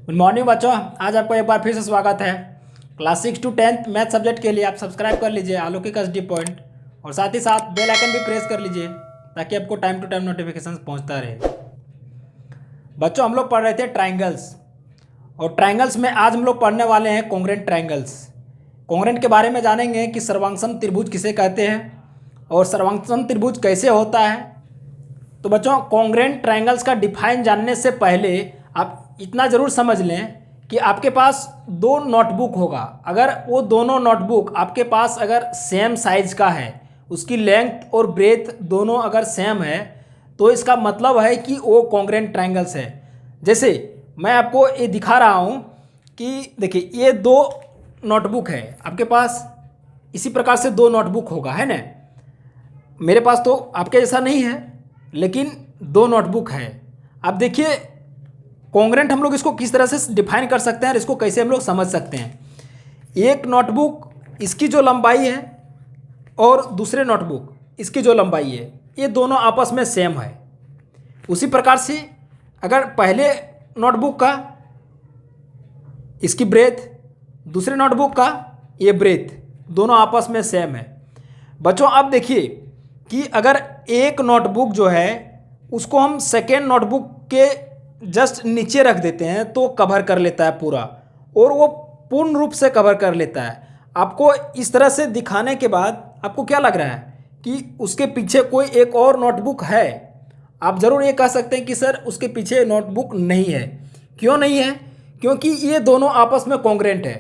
Good morning बच्चों, आज आपको एक बार फिर से स्वागत है। Class 6 to 10th math subject के लिए आप सब्सक्राइब कर लीजिए अलौकिक एसडी पॉइंट और साथ ही साथ बेल आइकन भी प्रेस कर लीजिए ताकि आपको टाइम टू टाइम नोटिफिकेशन पहुंचता रहे। बच्चों, हम लोग पढ़ रहे थे ट्राइंगल्स और ट्राइंगल्स में आज हम लोग पढ़ने वाले हैं कॉन्ग्रेंट ट्राइंगल्स। कॉन्ग्रेंट के बारे में जानेंगे कि सर्वांगसम त्रिभुज किसे कहते हैं और सर्वांगसम त्रिभुज कैसे होता है। तो बच्चों, कॉन्ग्रेंट ट्राइंगल्स का डिफाइन जानने से पहले आप इतना ज़रूर समझ लें कि आपके पास दो नोटबुक होगा। अगर वो दोनों नोटबुक आपके पास अगर सेम साइज का है, उसकी लेंथ और ब्रेथ दोनों अगर सेम है, तो इसका मतलब है कि वो कॉन्ग्रेंट ट्राइंगल्स है। जैसे मैं आपको ये दिखा रहा हूँ कि देखिए, ये दो नोटबुक है आपके पास, इसी प्रकार से दो नोटबुक होगा, है ना। मेरे पास तो आपके जैसा नहीं है, लेकिन दो नोटबुक है। अब देखिए, कॉन्ग्रेंट हम लोग इसको किस तरह से डिफाइन कर सकते हैं और इसको कैसे हम लोग समझ सकते हैं। एक नोटबुक इसकी जो लंबाई है और दूसरे नोटबुक इसकी जो लंबाई है, ये दोनों आपस में सेम है। उसी प्रकार से अगर पहले नोटबुक का इसकी ब्रेथ, दूसरे नोटबुक का ये ब्रेथ, दोनों आपस में सेम है। बच्चों, अब देखिए कि अगर एक नोटबुक जो है उसको हम सेकेंड नोटबुक के जस्ट नीचे रख देते हैं तो कवर कर लेता है पूरा, और वो पूर्ण रूप से कवर कर लेता है। आपको इस तरह से दिखाने के बाद आपको क्या लग रहा है कि उसके पीछे कोई एक और नोटबुक है। आप ज़रूर ये कह सकते हैं कि सर उसके पीछे नोटबुक नहीं है। क्यों नहीं है? क्योंकि ये दोनों आपस में कॉन्ग्रेंट है।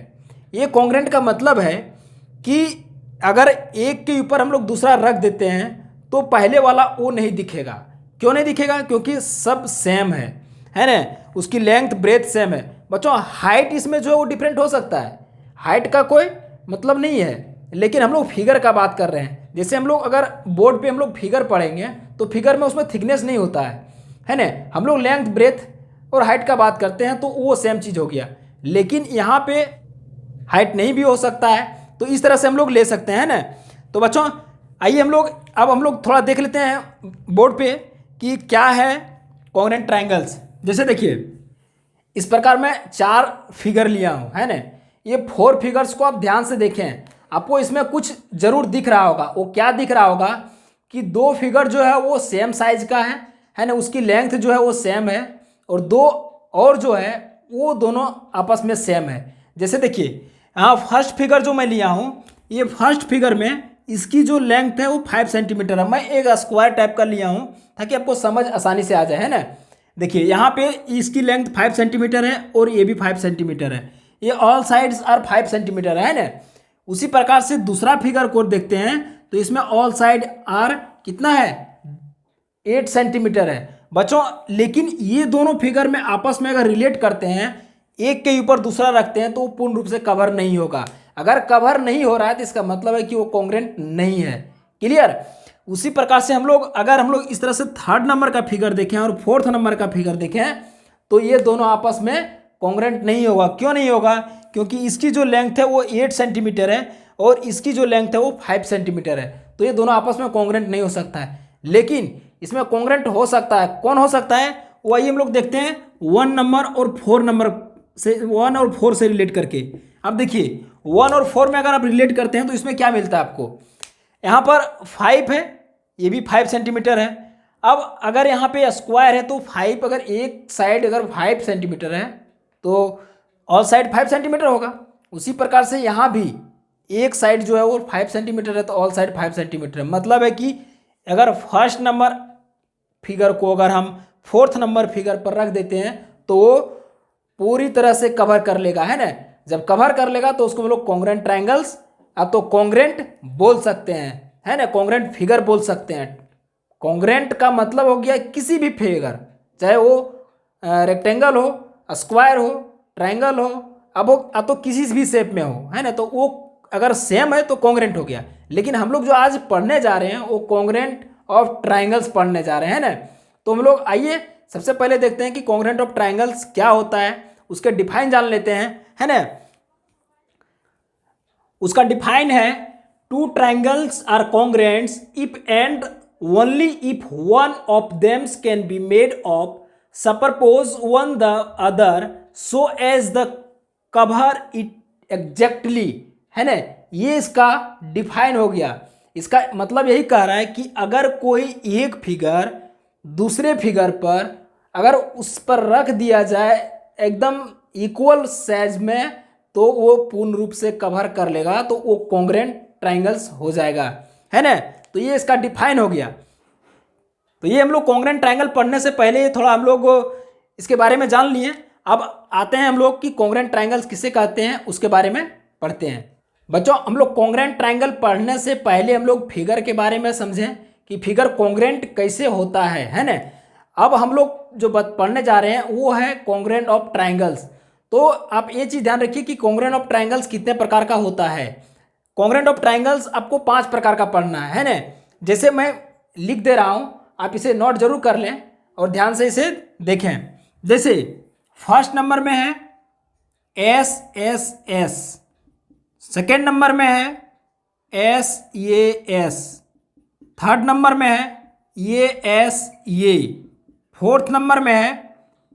ये कॉन्ग्रेंट का मतलब है कि अगर एक के ऊपर हम लोग दूसरा रख देते हैं तो पहले वाला वो नहीं दिखेगा। क्यों नहीं दिखेगा? क्योंकि सब सेम है ना। उसकी लेंथ ब्रेथ सेम है। बच्चों, हाइट इसमें जो है वो डिफरेंट हो सकता है, हाइट का कोई मतलब नहीं है, लेकिन हम लोग फिगर का बात कर रहे हैं। जैसे हम लोग अगर बोर्ड पे हम लोग फिगर पढ़ेंगे तो फिगर में उसमें थिकनेस नहीं होता है ना। हम लोग लेंथ ब्रेथ और हाइट का बात करते हैं तो वो सेम चीज़ हो गया, लेकिन यहाँ पे हाइट नहीं भी हो सकता है, तो इस तरह से हम लोग ले सकते हैं ना। तो बच्चों, आइए हम लोग थोड़ा देख लेते हैं बोर्ड पे कि क्या है कॉन्ग्रेंट ट्राइंगल्स। जैसे देखिए, इस प्रकार मैं चार फिगर लिया हूँ, है ना। ये 4 फिगर्स को आप ध्यान से देखें, आपको इसमें कुछ जरूर दिख रहा होगा। वो क्या दिख रहा होगा कि दो फिगर जो है वो सेम साइज का है ना, उसकी लेंथ जो है वो सेम है, और दो और जो है वो दोनों आपस में सेम है। जैसे देखिए, यहाँ फर्स्ट फिगर जो मैं लिया हूँ, ये फर्स्ट फिगर में इसकी जो लेंथ है वो 5 सेंटीमीटर है। मैं एक स्क्वायर टाइप का लिया हूँ ताकि आपको समझ आसानी से आ जाए, है ना। देखिए, यहाँ पे इसकी लेंथ 5 सेंटीमीटर है और ये भी 5 सेंटीमीटर है। ये ऑल साइड्स आर 5 सेंटीमीटर है ना। उसी प्रकार से दूसरा फिगर को देखते हैं तो इसमें ऑल साइड आर कितना है, 8 सेंटीमीटर है। बच्चों, लेकिन ये दोनों फिगर में आपस में अगर रिलेट करते हैं, एक के ऊपर दूसरा रखते हैं, तो वो पूर्ण रूप से कवर नहीं होगा। अगर कवर नहीं हो रहा है तो इसका मतलब है कि वो कॉन्ग्रेंट नहीं है। क्लियर? उसी प्रकार से अगर हम लोग इस तरह से थर्ड नंबर का फिगर देखें और फोर्थ नंबर का फिगर देखें तो ये दोनों आपस में कॉन्ग्रेंट नहीं होगा। क्यों नहीं होगा? क्योंकि इसकी जो लेंथ है वो 8 सेंटीमीटर है और इसकी जो लेंथ है वो 5 सेंटीमीटर है, तो ये दोनों आपस में कॉन्ग्रेंट नहीं हो सकता है। लेकिन इसमें कॉन्ग्रेंट हो सकता है। कौन हो सकता है? वही हम लोग देखते हैं 1 नंबर और 4 नंबर से, 1 और 4 से रिलेट करके। अब देखिए, 1 और 4 में अगर आप रिलेट करते हैं तो इसमें क्या मिलता है आपको, यहाँ पर 5 है, ये भी 5 सेंटीमीटर है। अब अगर यहाँ पे स्क्वायर है तो 5, अगर एक साइड अगर 5 सेंटीमीटर है तो ऑल साइड 5 सेंटीमीटर होगा। उसी प्रकार से यहाँ भी एक साइड जो है वो 5 सेंटीमीटर है तो ऑल साइड 5 सेंटीमीटर है। मतलब है कि अगर फर्स्ट नंबर फिगर को अगर हम फोर्थ नंबर फिगर पर रख देते हैं तो वो पूरी तरह से कवर कर लेगा, है ना। जब कवर कर लेगा तो उसको हम लोग कॉन्ग्रेंट ट्राइंगल्स अब तो कॉन्ग्रेंट बोल सकते हैं, है ना। कॉन्ग्रेंट फिगर बोल सकते हैं। कॉन्ग्रेंट का मतलब हो गया किसी भी फिगर, चाहे वो रेक्टेंगल हो, स्क्वायर हो, ट्राइंगल हो, अब तो किसी भी शेप में हो, है ना, तो वो अगर सेम है तो कॉन्ग्रेंट हो गया। लेकिन हम लोग जो आज पढ़ने जा रहे हैं वो कॉन्ग्रेंट ऑफ ट्राइंगल्स पढ़ने जा रहे हैं ना। तो हम लोग आइए सबसे पहले देखते हैं कि कॉन्ग्रेंट ऑफ ट्राइंगल्स क्या होता है, उसके डिफाइन जान लेते हैं, है ना। उसका डिफाइन है, 2 triangles are congruent if and only if one of them can be made of superpose one the other so as the cover it exactly, है ना। ये इसका डिफाइन हो गया। इसका मतलब यही कह रहा है कि अगर कोई एक फिगर दूसरे फिगर पर अगर उस पर रख दिया जाए एकदम इक्वल साइज में, तो वो पूर्ण रूप से कवर कर लेगा, तो वो कॉन्ग्रुएंट ट्राइंगल्स हो जाएगा, है ना। तो ये इसका डिफाइन हो गया। तो ये हम लोग कॉन्ग्रुएंट ट्राइंगल पढ़ने से पहले थोड़ा हम लोग इसके बारे में जान लिए। अब आते हैं हम लोग कि कॉन्ग्रुएंट ट्राइंगल्स किसे कहते हैं, उसके बारे में पढ़ते हैं। बच्चों, हम लोग कॉन्ग्रुएंट ट्राइंगल पढ़ने से पहले हम लोग फिगर के बारे में समझें कि फिगर कॉन्ग्रुएंट कैसे होता है ना। अब हम लोग जो पढ़ने जा रहे हैं वो है कॉन्ग्रुएंट ऑफ ट्राइंगल्स। तो आप ये चीज़ ध्यान रखिए कि कॉन्ग्रुएंट ऑफ ट्राइंगल्स कितने प्रकार का होता है। कॉन्ग्रुएंट ऑफ ट्राइंगल्स आपको 5 प्रकार का पढ़ना है ना। जैसे मैं लिख दे रहा हूँ, आप इसे नोट जरूर कर लें और ध्यान से इसे देखें। जैसे फर्स्ट नंबर में है S S S, second number में है एस ये एस, थर्ड नंबर में है ये एस ये, फोर्थ नंबर में है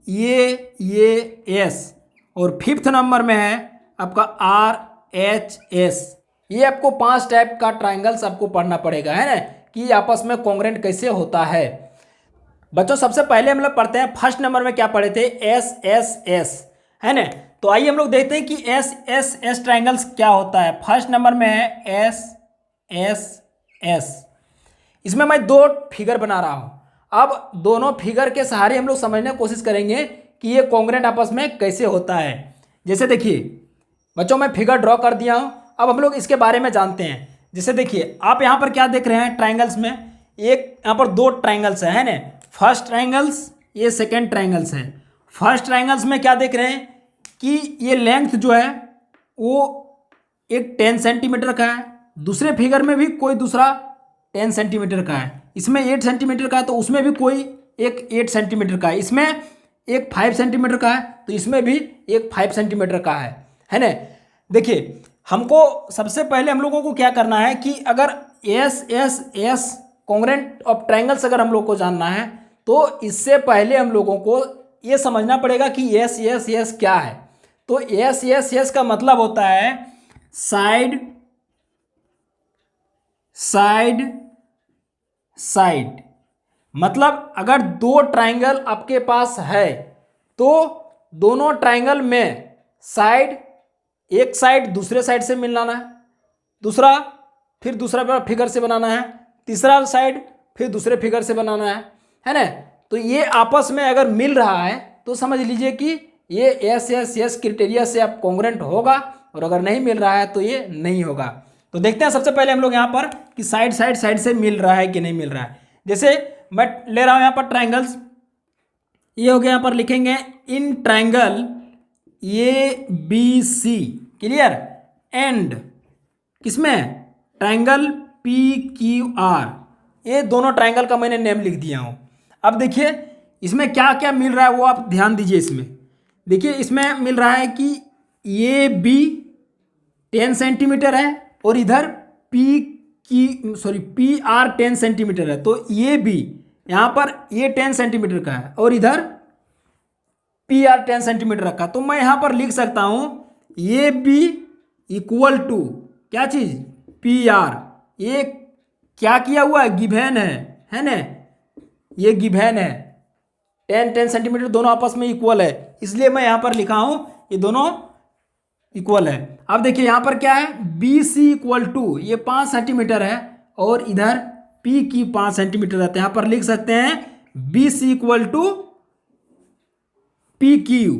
ये एस, और फिफ्थ नंबर में है आपका आर एच एस। ये आपको 5 टाइप का ट्राइंगल्स आपको पढ़ना पड़ेगा, है ना, कि आपस में कॉन्ग्रुएंट कैसे होता है। बच्चों, सबसे पहले हम लोग पढ़ते हैं फर्स्ट नंबर में क्या पढ़े थे, एस एस एस, है ना। तो आइए हम लोग देखते हैं कि एस एस एस ट्राइंगल्स क्या होता है। फर्स्ट नंबर में है एस एस एस। इसमें मैं 2 फिगर बना रहा हूं। अब दोनों फिगर के सहारे हम लोग समझने की कोशिश करेंगे कि ये कॉन्ग्रुएंट आपस में कैसे होता है। जैसे देखिए बच्चों, मैं फिगर ड्रॉ कर दिया हूं। अब हम लोग इसके बारे में जानते हैं। जैसे देखिए आप यहाँ पर क्या देख रहे हैं, ट्राइंगल्स में एक यहाँ पर 2 ट्राइंगल्स है ना। फर्स्ट ट्राइंगल्स, ये सेकेंड ट्राइंगल्स है। फर्स्ट ट्राइंगल्स में क्या देख रहे हैं कि ये लेंथ जो है वो एक 10 सेंटीमीटर का है। दूसरे फिगर में भी कोई दूसरा 10 सेंटीमीटर का है। इसमें 8 सेंटीमीटर का है, तो उसमें भी कोई एक 8 सेंटीमीटर का है। इसमें एक 5 सेंटीमीटर का है, तो इसमें भी एक 5 सेंटीमीटर का है ना। देखिए हमको सबसे पहले हम लोगों को क्या करना है कि अगर S S S congruent of triangles अगर हम लोग को जानना है, तो इससे पहले हम लोगों को ये समझना पड़ेगा कि एस एस एस क्या है। तो एस एस एस का मतलब होता है साइड साइड साइड। मतलब अगर 2 ट्राइंगल आपके पास है, तो दोनों ट्राइंगल में साइड, एक साइड दूसरे साइड से मिलाना है, दूसरा फिर दूसरा फिगर से बनाना है, तीसरा साइड फिर दूसरे फिगर से बनाना है ना। तो ये आपस में अगर मिल रहा है तो समझ लीजिए कि ये एस एस एस क्राइटेरिया से आप कॉन्ग्रुएंट होगा, और अगर नहीं मिल रहा है तो ये नहीं होगा। तो देखते हैं सबसे पहले हम लोग यहाँ पर कि साइड साइड साइड से मिल रहा है कि नहीं मिल रहा है। जैसे मैं ले रहा हूँ यहाँ पर ट्राइंगल्स, ये हो गया, यहाँ पर लिखेंगे in triangle A B C, clear, and किसमें, ट्राइंगल पी क्यू आर। ये दोनों ट्राइंगल का मैंने नेम लिख दिया हूँ। अब देखिए इसमें क्या क्या मिल रहा है वो आप ध्यान दीजिए। इसमें देखिए इसमें मिल रहा है कि ये बी 10 सेंटीमीटर है, और इधर पी आर 10 सेंटीमीटर है। तो ये बी यहाँ पर ये 10 सेंटीमीटर का है, और इधर पी आर 10 सेंटीमीटर रखा। तो मैं यहाँ पर लिख सकता हूँ ये बी इक्वल टू क्या चीज़, पी आर। ये क्या किया हुआ है, गिवन है ना, ये गिवन है। 10 सेंटीमीटर दोनों आपस में इक्वल है, इसलिए मैं यहाँ पर लिखा हूँ ये दोनों इक्वल है। अब देखिए यहाँ पर क्या है, बी सी इक्वल टू, ये 5 सेंटीमीटर है, और इधर पी की 5 सेंटीमीटर रहते हैं। यहाँ पर लिख सकते हैं B C equal to P Q.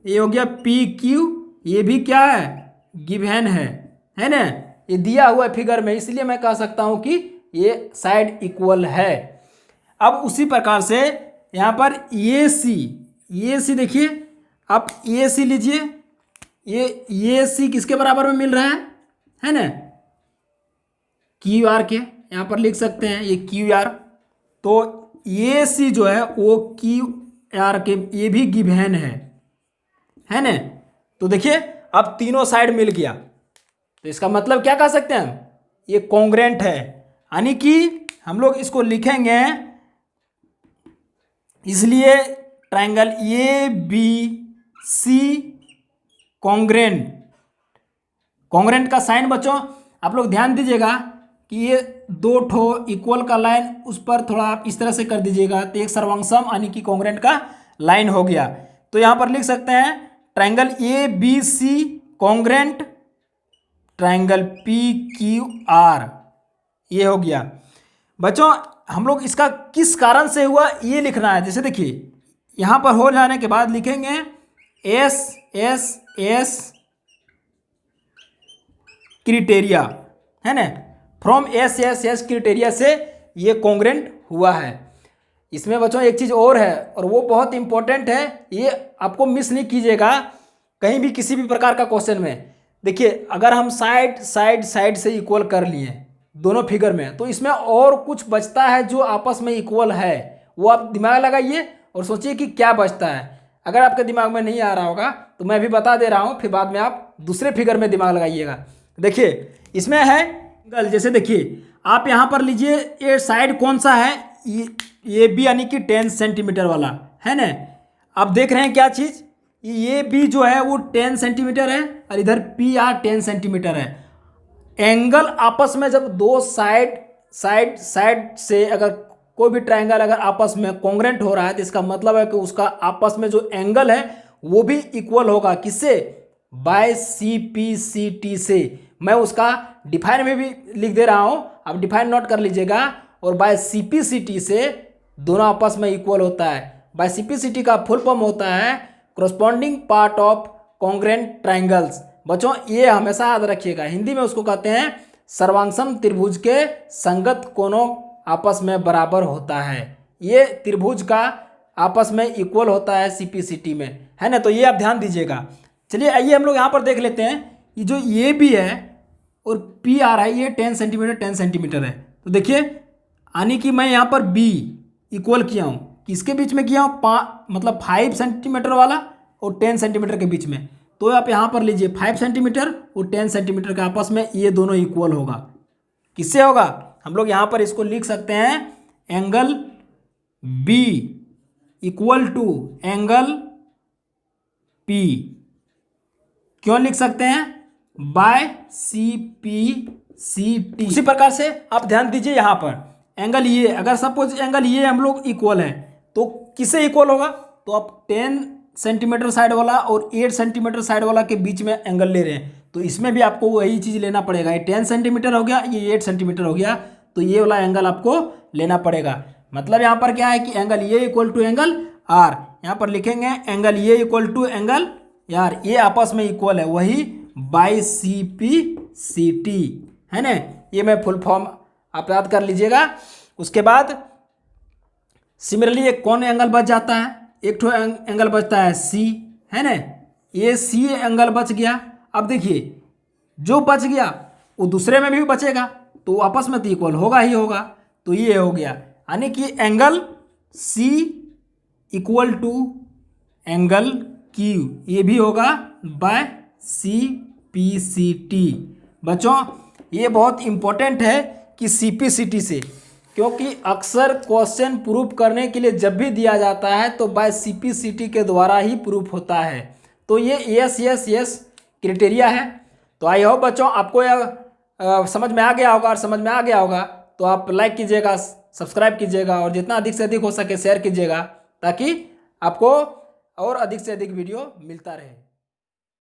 ये हो गया पी क्यू, ये भी क्या है, गिवन है ना, ये दिया हुआ है फिगर में, इसलिए मैं कह सकता हूँ कि ये साइड इक्वल है। अब उसी प्रकार से यहाँ पर ये सी देखिए, आप ये सी लीजिए, ये सी किसके बराबर में मिल रहा है ना, क्यू आर के, यहाँ पर लिख सकते हैं ये क्यू आर। तो ये सी जो है वो क्यू आर के, ये भी गिवन है ना। तो देखिए अब तीनों साइड मिल गया, तो इसका मतलब क्या कह सकते हैं हम, ये कॉन्ग्रुएंट है। यानी कि हम लोग इसको लिखेंगे, इसलिए triangle A B C congruent. Congruent का साइन बच्चों आप लोग ध्यान दीजिएगा कि ये दो ठो इक्वल का लाइन उस पर थोड़ा आप इस तरह से कर दीजिएगा, तो एक सर्वंगसम यानी कि कॉन्ग्रेंट का लाइन हो गया। तो यहाँ पर लिख सकते हैं triangle A B C congruent triangle P Q R, ये हो गया। बच्चों हम लोग इसका किस कारण से हुआ ये लिखना है। जैसे देखिए यहाँ पर हो जाने के बाद लिखेंगे एस एस एस क्राइटेरिया, है ना, from S S S criteria से ये कॉन्ग्रेंट हुआ है। इसमें बच्चों एक चीज़ और है और वो बहुत इंपॉर्टेंट है, ये आपको मिस नहीं कीजिएगा कहीं भी किसी भी प्रकार का क्वेश्चन में। देखिए अगर हम साइड साइड साइड से इक्वल कर लिए दोनों फिगर में, तो इसमें और कुछ बचता है जो आपस में इक्वल है, वो आप दिमाग लगाइए और सोचिए कि क्या बचता है। अगर आपके दिमाग में नहीं आ रहा होगा तो मैं भी बता दे रहा हूँ, फिर बाद में आप दूसरे फिगर में दिमाग लगाइएगा। देखिए इसमें है एंगल, जैसे देखिए आप यहाँ पर लीजिए, ये साइड कौन सा है, ये बी यानी कि 10 सेंटीमीटर वाला है ना। आप देख रहे हैं क्या चीज़, ये बी जो है वो 10 सेंटीमीटर है और इधर पी आर 10 सेंटीमीटर है। एंगल आपस में जब दो साइड साइड साइड से अगर कोई भी ट्रायंगल अगर आपस में कॉन्ग्रेंट हो रहा है तो इसका मतलब है कि उसका आपस में जो एंगल है वो भी इक्वल होगा, किससे, by C P C T से। मैं उसका डिफाइन में भी लिख दे रहा हूँ, आप डिफाइन नोट कर लीजिएगा। और by C P C T से दोनों आपस में इक्वल होता है। By C P C T का फुल फॉर्म होता है corresponding part of congruent triangles. बच्चों ये हमेशा याद रखिएगा, हिंदी में उसको कहते हैं सर्वांगसम त्रिभुज के संगत कोणों आपस में बराबर होता है। ये त्रिभुज का आपस में इक्वल होता है सी पी सी टी में, है ना। तो ये आप ध्यान दीजिएगा। चलिए आइए हम लोग यहाँ पर देख लेते हैं, ये जो ये भी है और पी आ रहा है, ये 10 सेंटीमीटर 10 सेंटीमीटर है। तो देखिए यानी कि मैं यहाँ पर बी इक्वल किया हूँ, किसके बीच में किया हूँ, मतलब 5 सेंटीमीटर वाला और 10 सेंटीमीटर के बीच में। तो आप यहाँ पर लीजिए 5 सेंटीमीटर और 10 सेंटीमीटर के आपस में ये दोनों इक्वल होगा। किससे होगा, हम लोग यहाँ पर इसको लिख सकते हैं angle B equal to angle P. क्यों लिख सकते हैं, by C P C T. उसी प्रकार से आप ध्यान दीजिए यहाँ पर एंगल ये, अगर सपोज एंगल ये हम लोग इक्वल है तो किससे इक्वल होगा, तो आप 10 सेंटीमीटर साइड वाला और 8 सेंटीमीटर साइड वाला के बीच में एंगल ले रहे हैं, तो इसमें भी आपको वही चीज़ लेना पड़ेगा। ये 10 सेंटीमीटर हो गया, ये 8 सेंटीमीटर हो गया, तो ये वाला एंगल आपको लेना पड़ेगा। मतलब यहाँ पर क्या है कि एंगल ये इक्वल टू एंगल आर, यहाँ पर लिखेंगे एंगल ये इक्वल टू एंगल यार, ये आपस में इक्वल है, वही by C P C T, है ना। ये मैं फुल फॉर्म आप याद कर लीजिएगा। उसके बाद सिमिलरली एक कौन एंगल बच जाता है, एक ठो एंगल बचता है सी, है ना। ये सी एंगल बच गया। अब देखिए जो बच गया वो दूसरे में भी बचेगा, तो आपस में तो इक्वल होगा ही होगा। तो ये हो गया यानी कि angle C equal to angle Q, ये भी होगा by C P C T. बच्चों ये बहुत इंपॉर्टेंट है कि सी पी सी टी से, क्योंकि अक्सर क्वेश्चन प्रूफ करने के लिए जब भी दिया जाता है तो by C P C T के द्वारा ही प्रूफ होता है। तो ये यस यस यस क्राइटेरिया है। तो आई होप बच्चों आपको यह समझ में आ गया होगा, और समझ में आ गया होगा तो आप लाइक कीजिएगा, सब्सक्राइब कीजिएगा और जितना अधिक से अधिक हो सके शेयर कीजिएगा, ताकि आपको और अधिक से अधिक वीडियो मिलता रहे।